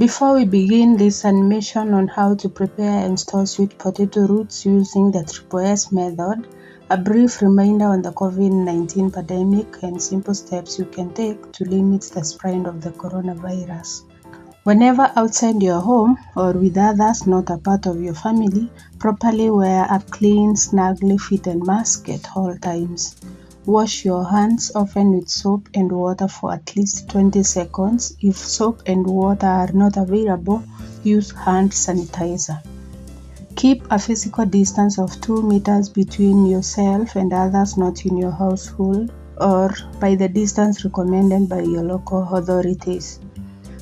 Before we begin this animation on how to prepare and store sweet potato roots using the SSS method, a brief reminder on the COVID-19 pandemic and simple steps you can take to limit the spread of the coronavirus. Whenever outside your home or with others not a part of your family, properly wear a clean, snugly fitted mask at all times. Wash your hands often with soap and water for at least 20 seconds. If soap and water are not available, use hand sanitizer. Keep a physical distance of 2 meters between yourself and others not in your household or by the distance recommended by your local authorities.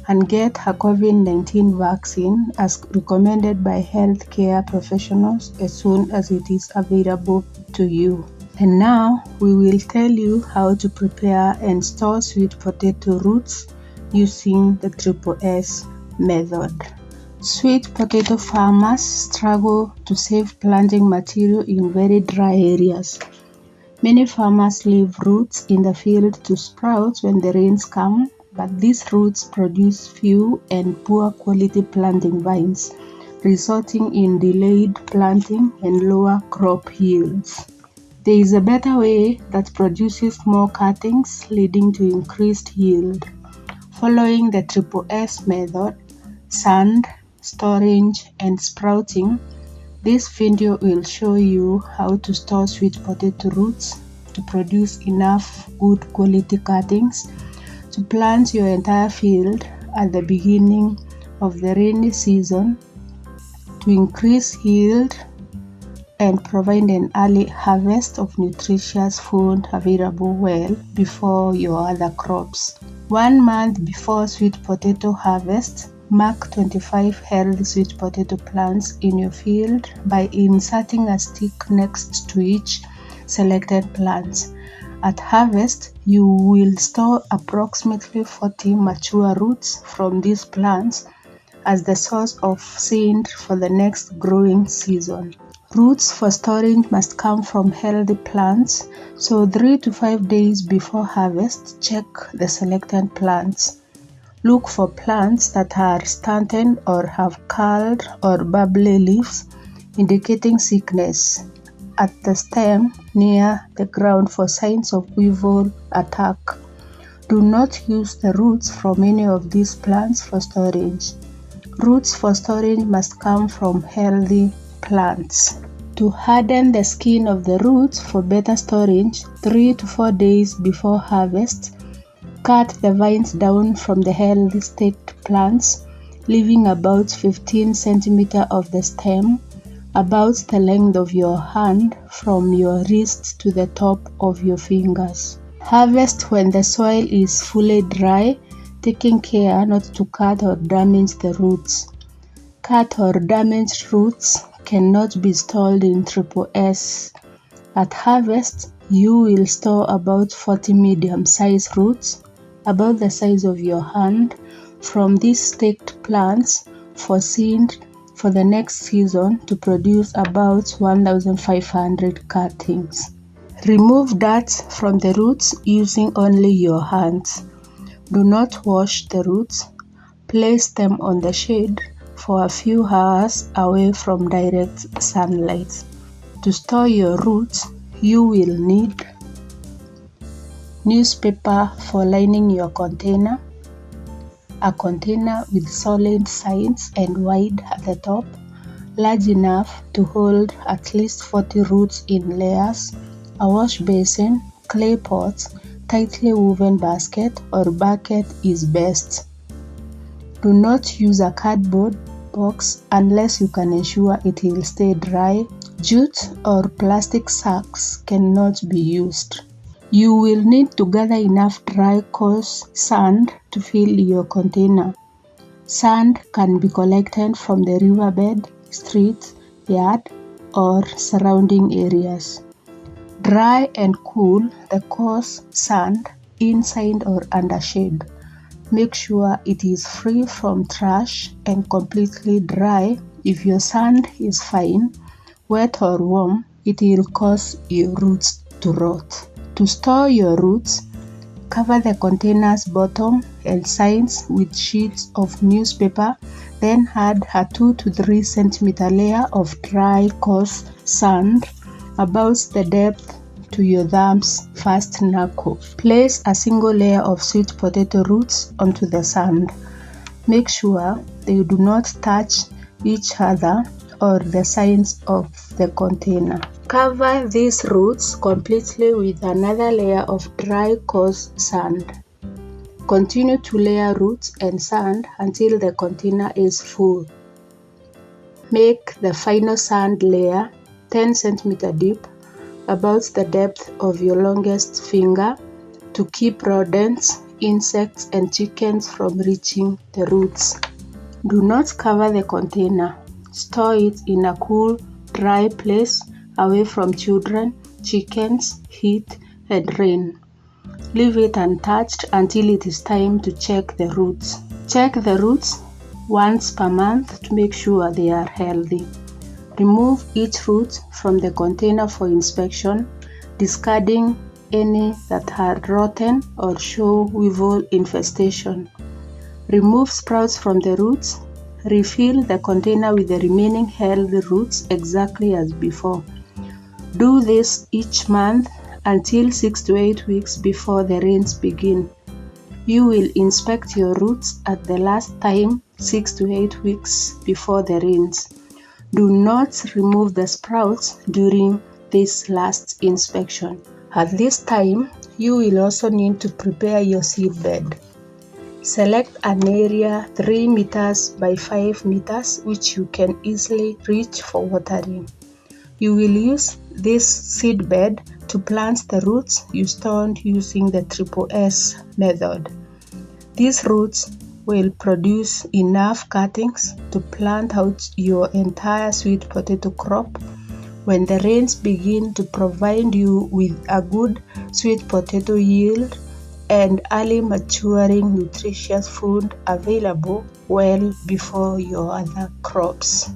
And get a COVID-19 vaccine as recommended by healthcare professionals as soon as it is available to you. And now we will tell you how to prepare and store sweet potato roots using the SSS method. Sweet potato farmers struggle to save planting material in very dry areas. Many farmers leave roots in the field to sprout when the rains come, but these roots produce few and poor quality planting vines, resulting in delayed planting and lower crop yields. There is a better way that produces more cuttings, leading to increased yield. Following the SSS method, sand, storage, and sprouting, this video will show you how to store sweet potato roots to produce enough good quality cuttings to plant your entire field at the beginning of the rainy season to increase yield and provide an early harvest of nutritious food available well before your other crops. 1 month before sweet potato harvest, mark 25 healthy sweet potato plants in your field by inserting a stick next to each selected plant. At harvest, you will store approximately 40 mature roots from these plants as the source of seed for the next growing season. Roots for storage must come from healthy plants, so 3 to 5 days before harvest, check the selected plants. Look for plants that are stunted or have curled or bubbly leaves, indicating sickness at the stem near the ground for signs of weevil attack. Do not use the roots from any of these plants for storage. Roots for storage must come from healthy plants. To harden the skin of the roots for better storage, 3 to 4 days before harvest, cut the vines down from the healthy staked plants, leaving about 15 cm of the stem, about the length of your hand from your wrist to the top of your fingers. Harvest when the soil is fully dry, taking care not to cut or damage the roots. Cut or damaged roots cannot be stored in SSS. At harvest, you will store about 40 medium-sized roots, about the size of your hand, from these staked plants for seed for the next season to produce about 1,500 cuttings. Remove dirt from the roots using only your hands. Do not wash the roots. Place them on the shade for a few hours away from direct sunlight. To store your roots, you will need newspaper for lining your container, a container with solid sides and wide at the top, large enough to hold at least 40 roots in layers, a wash basin, clay pots, tightly woven basket or bucket is best. Do not use a cardboard box unless you can ensure it will stay dry. Jute or plastic sacks cannot be used. You will need to gather enough dry coarse sand to fill your container. Sand can be collected from the riverbed, street, yard, or surrounding areas. Dry and cool the coarse sand inside or under shade. Make sure it is free from trash and completely dry. If your sand is fine, wet or warm, it will cause your roots to rot. To store your roots, Cover the container's bottom and sides with sheets of newspaper, then add a 2 to 3 centimeter layer of dry coarse sand about the depth to your thumb's first knuckle. Place a single layer of sweet potato roots onto the sand. Make sure they do not touch each other or the sides of the container. Cover these roots completely with another layer of dry coarse sand. Continue to layer roots and sand until the container is full. Make the final sand layer 10 cm deep, about the depth of your longest finger, to keep rodents, insects, and chickens from reaching the roots. Do not cover the container. Store it in a cool, dry place away from children, chickens, heat, and rain. Leave it untouched until it is time to check the roots. Check the roots once per month to make sure they are healthy. Remove each root from the container for inspection, discarding any that are rotten or show weevil infestation. Remove sprouts from the roots. Refill the container with the remaining healthy roots exactly as before. Do this each month until 6 to 8 weeks before the rains begin. You will inspect your roots at the last time 6 to 8 weeks before the rains. Do not remove the sprouts during this last inspection. At this time, you will also need to prepare your seed bed. Select an area 3 meters by 5 meters which you can easily reach for watering. You will use this seed bed to plant the roots you stored using the SSS method. These roots will produce enough cuttings to plant out your entire sweet potato crop when the rains begin to provide you with a good sweet potato yield and early maturing nutritious food available well before your other crops.